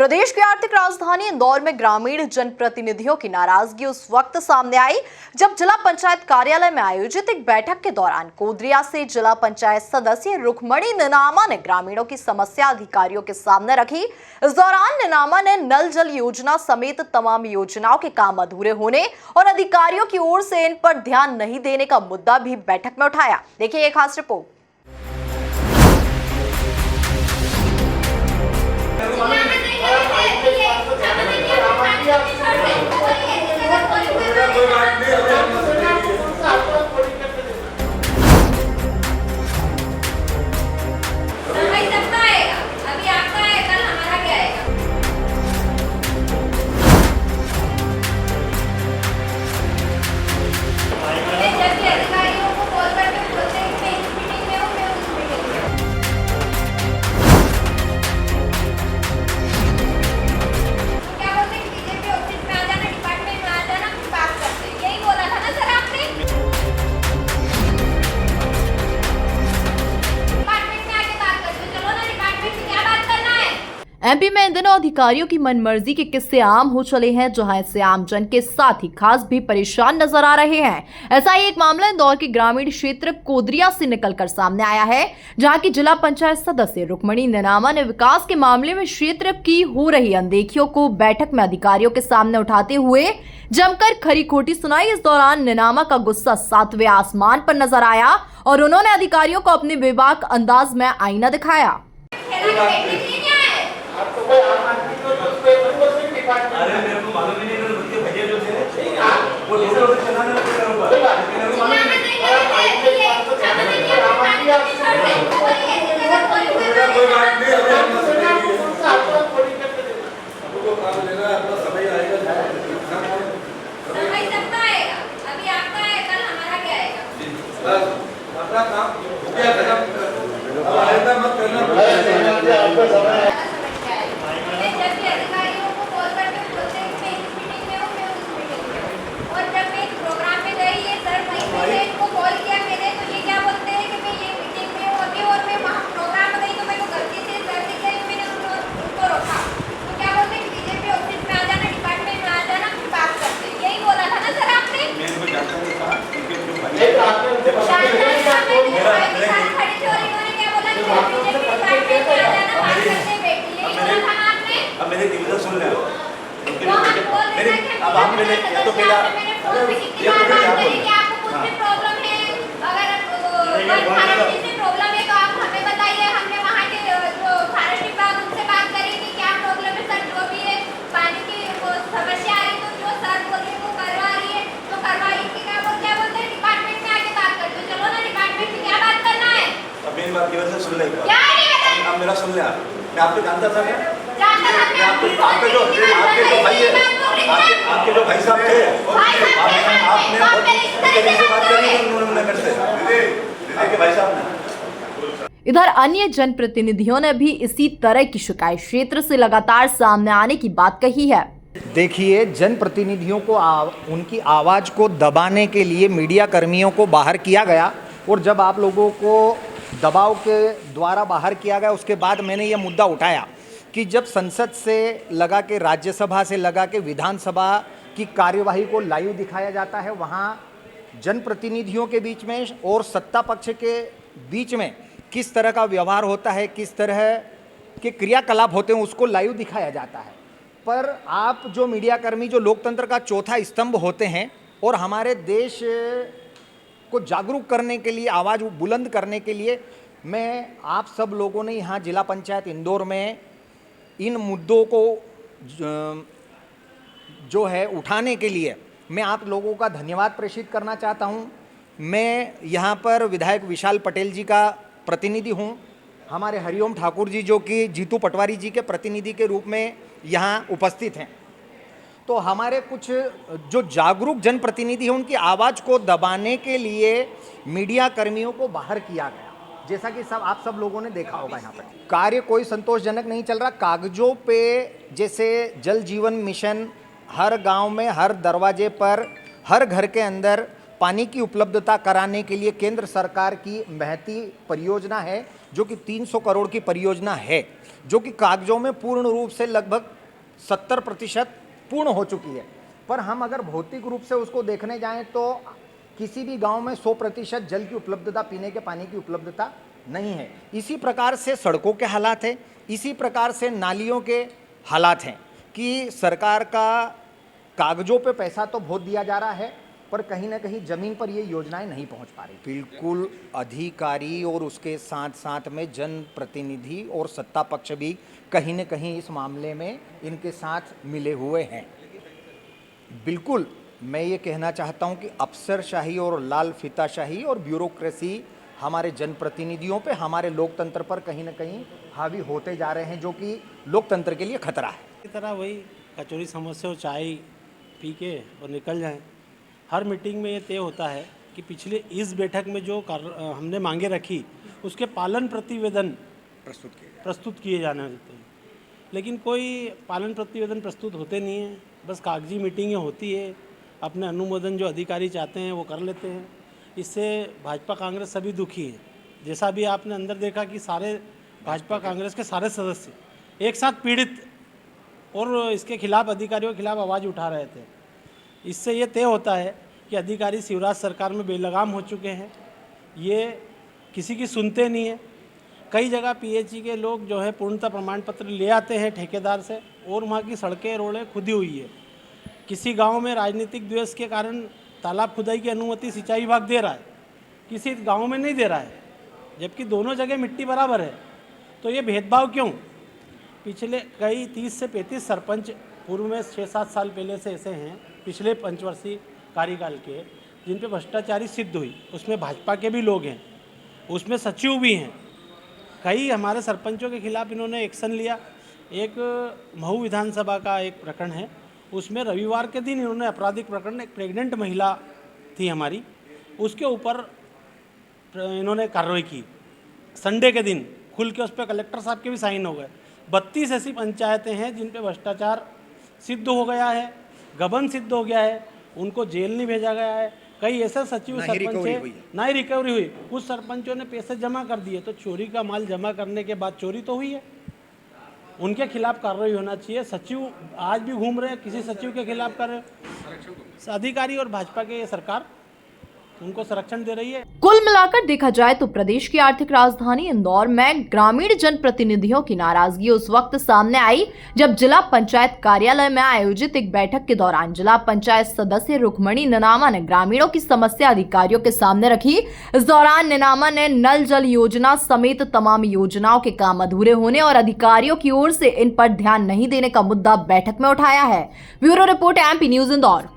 प्रदेश की आर्थिक राजधानी इंदौर में ग्रामीण जनप्रतिनिधियों की नाराजगी उस वक्त सामने आई जब जिला पंचायत कार्यालय में आयोजित एक बैठक के दौरान कोदरिया से जिला पंचायत सदस्य रुक्मणी निनामा ने ग्रामीणों की समस्या अधिकारियों के सामने रखी। इस दौरान निनामा ने नल जल योजना समेत तमाम योजनाओं के काम अधूरे होने और अधिकारियों की ओर से इन पर ध्यान नहीं देने का मुद्दा भी बैठक में उठाया। देखिए एक खास रिपोर्ट। एमपी में इन दिनों अधिकारियों की मनमर्जी के किस्से आम हो चले हैं, जहां इससे आम जन के साथ ही खास भी परेशान नजर आ रहे हैं। ऐसा ही एक मामला इंदौर के ग्रामीण क्षेत्र कोदरिया से निकलकर सामने आया है, जहां की जिला पंचायत सदस्य रुक्मणी निनामा ने विकास के मामले में क्षेत्र की हो रही अनदेखियों को बैठक में अधिकारियों के सामने उठाते हुए जमकर खरी खोटी सुनाई। इस दौरान निनामा का गुस्सा सातवें आसमान पर नजर आया और उन्होंने अधिकारियों को अपने बेबाक अंदाज में आईना दिखाया। अरे मेरे को मालूम ही नहीं था बच्चे भैया जो थे वो लोगों से चलाने लगे थे ऊपर कोई बात नहीं हमको काम लेना है, अपना समय आएगा समय सबका आएगा। अभी आपका है, कल हमारा क्या आएगा। बस अपना काम हो गया खत्म। अब आइंदा मत करना। मेरे दिल से सुन ले अब आप पहले तो पहला ये तो क्या आपको कुछ भी प्रॉब्लम है, अगर फॉरेस्ट से प्रॉब्लम है तो आप हमें बताइए। हमने वहाँ के जो फॉरेस्ट विभाग उनसे बात करी कि क्या प्रॉब्लम है सर, जो भी है पानी की समस्या आ रही तो जो सर बोल रहे वो करवा रही है तो करवाइए। क्या बोलते हैं डिपार्टमेंट में आके बात करते हो। चलो ना डिपार्टमेंट में क्या बात करना है। अब मेरी बात की वजह से सुन ले, अब मेरा सुन ले। मैं आपको जानता था आपके जो भाई साहब थे आपने बात करी उन्होंने करते आपके भाई साहब ने। इधर अन्य जनप्रतिनिधियों ने भी इसी तरह की शिकायत क्षेत्र से लगातार सामने आने की बात कही है। देखिए, जनप्रतिनिधियों को उनकी आवाज़ को दबाने के लिए मीडिया कर्मियों को बाहर किया गया और जब आप लोगों को दबाव के द्वारा बाहर किया गया उसके बाद मैंने ये मुद्दा उठाया कि जब संसद से लगा के राज्यसभा से लगा के विधानसभा की कार्यवाही को लाइव दिखाया जाता है, वहाँ जनप्रतिनिधियों के बीच में और सत्ता पक्ष के बीच में किस तरह का व्यवहार होता है, किस तरह के क्रियाकलाप होते हैं, उसको लाइव दिखाया जाता है। पर आप जो मीडियाकर्मी जो लोकतंत्र का चौथा स्तंभ होते हैं और हमारे देश को जागरूक करने के लिए, आवाज़ बुलंद करने के लिए मैं आप सब लोगों ने यहाँ जिला पंचायत इंदौर में इन मुद्दों को जो है उठाने के लिए मैं आप लोगों का धन्यवाद प्रेषित करना चाहता हूँ। मैं यहाँ पर विधायक विशाल पटेल जी का प्रतिनिधि हूँ, हमारे हरिओम ठाकुर जी जो कि जीतू पटवारी जी के प्रतिनिधि के रूप में यहाँ उपस्थित हैं। तो हमारे कुछ जो जागरूक जनप्रतिनिधि हैं उनकी आवाज़ को दबाने के लिए मीडिया कर्मियों को बाहर किया गया, जैसा कि आप सब लोगों ने देखा होगा। यहाँ पर कार्य कोई संतोषजनक नहीं चल रहा। कागजों पे जैसे जल जीवन मिशन हर गांव में, हर दरवाजे पर, हर घर के अंदर पानी की उपलब्धता कराने के लिए केंद्र सरकार की महती परियोजना है, जो कि 300 करोड़ की परियोजना है, जो कि कागजों में पूर्ण रूप से लगभग 70% पूर्ण हो चुकी है। पर हम अगर भौतिक रूप से उसको देखने जाएं तो किसी भी गांव में 100% जल की उपलब्धता, पीने के पानी की उपलब्धता नहीं है। इसी प्रकार से सड़कों के हालात हैं, इसी प्रकार से नालियों के हालात हैं कि सरकार का कागजों पे पैसा तो बहुत दिया जा रहा है, पर कहीं ना कहीं ज़मीन पर ये योजनाएं नहीं पहुंच पा रही। बिल्कुल अधिकारी और उसके साथ साथ में जनप्रतिनिधि और सत्ता पक्ष भी कहीं न कहीं इस मामले में इनके साथ मिले हुए हैं। बिल्कुल मैं ये कहना चाहता हूँ कि अफसरशाही और लाल फीताशाही और ब्यूरोक्रेसी हमारे जनप्रतिनिधियों पे, हमारे लोकतंत्र पर कहीं ना कहीं हावी होते जा रहे हैं, जो कि लोकतंत्र के लिए खतरा है। इसी तरह वही कचौरी समोसे और चाय पी के और निकल जाएं। हर मीटिंग में ये तय होता है कि पिछले इस बैठक में जो हमने मांगे रखी उसके पालन प्रतिवेदन प्रस्तुत किए जाने होते हैं, लेकिन कोई पालन प्रतिवेदन प्रस्तुत होते नहीं हैं। बस कागजी मीटिंगें होती है, अपने अनुमोदन जो अधिकारी चाहते हैं वो कर लेते हैं। इससे भाजपा कांग्रेस सभी दुखी है। जैसा भी आपने अंदर देखा कि सारे भाजपा कांग्रेस के सारे सदस्य एक साथ पीड़ित और इसके खिलाफ, अधिकारियों के खिलाफ आवाज़ उठा रहे थे। इससे ये तय होता है कि अधिकारी शिवराज सरकार में बेलगाम हो चुके हैं, ये किसी की सुनते नहीं है। कई जगह पीएचई के लोग जो है पूर्णता प्रमाण पत्र ले आते हैं ठेकेदार से, और वहाँ की सड़कें रोडें खुदी हुई है। किसी गांव में राजनीतिक द्वेष के कारण तालाब खुदाई की अनुमति सिंचाई विभाग दे रहा है, किसी गांव में नहीं दे रहा है, जबकि दोनों जगह मिट्टी बराबर है। तो ये भेदभाव क्यों? पिछले कई 30 से 35 सरपंच पूर्व में 6-7 साल पहले से ऐसे हैं, पिछले पंचवर्षीय कार्यकाल के, जिन पे भ्रष्टाचारी सिद्ध हुई। उसमें भाजपा के भी लोग हैं, उसमें सचिव भी हैं। कई हमारे सरपंचों के खिलाफ इन्होंने एक्शन लिया। एक महू विधानसभा का एक प्रकरण है, उसमें रविवार के दिन इन्होंने आपराधिक प्रकरण, एक प्रेग्नेंट महिला थी हमारी, उसके ऊपर इन्होंने कार्रवाई की। संडे के दिन खुल के उस पर कलेक्टर साहब के भी साइन हो गए। 32 ऐसी पंचायतें हैं जिन पे भ्रष्टाचार सिद्ध हो गया है, गबन सिद्ध हो गया है, उनको जेल नहीं भेजा गया है। कई ऐसे सचिव सरपंच है ना ही रिकवरी हुई, कुछ सरपंचों ने पैसे जमा कर दिए। तो चोरी का माल जमा करने के बाद चोरी तो हुई है, उनके खिलाफ कार्रवाई होना चाहिए। सचिव आज भी घूम रहे हैं, किसी सचिव के खिलाफ कर रहे अधिकारी, और भाजपा के ये सरकार उनको संरक्षण दे रही है। कुल मिलाकर देखा जाए तो प्रदेश की आर्थिक राजधानी इंदौर में ग्रामीण जनप्रतिनिधियों की नाराजगी उस वक्त सामने आई जब जिला पंचायत कार्यालय में आयोजित एक बैठक के दौरान जिला पंचायत सदस्य रुक्मणी निनामा ने ग्रामीणों की समस्या अधिकारियों के सामने रखी। इस दौरान निनामा ने नल जल योजना समेत तमाम योजनाओं के काम अधूरे होने और अधिकारियों की ओर से इन पर ध्यान नहीं देने का मुद्दा बैठक में उठाया है। Bureau report MP news Indore.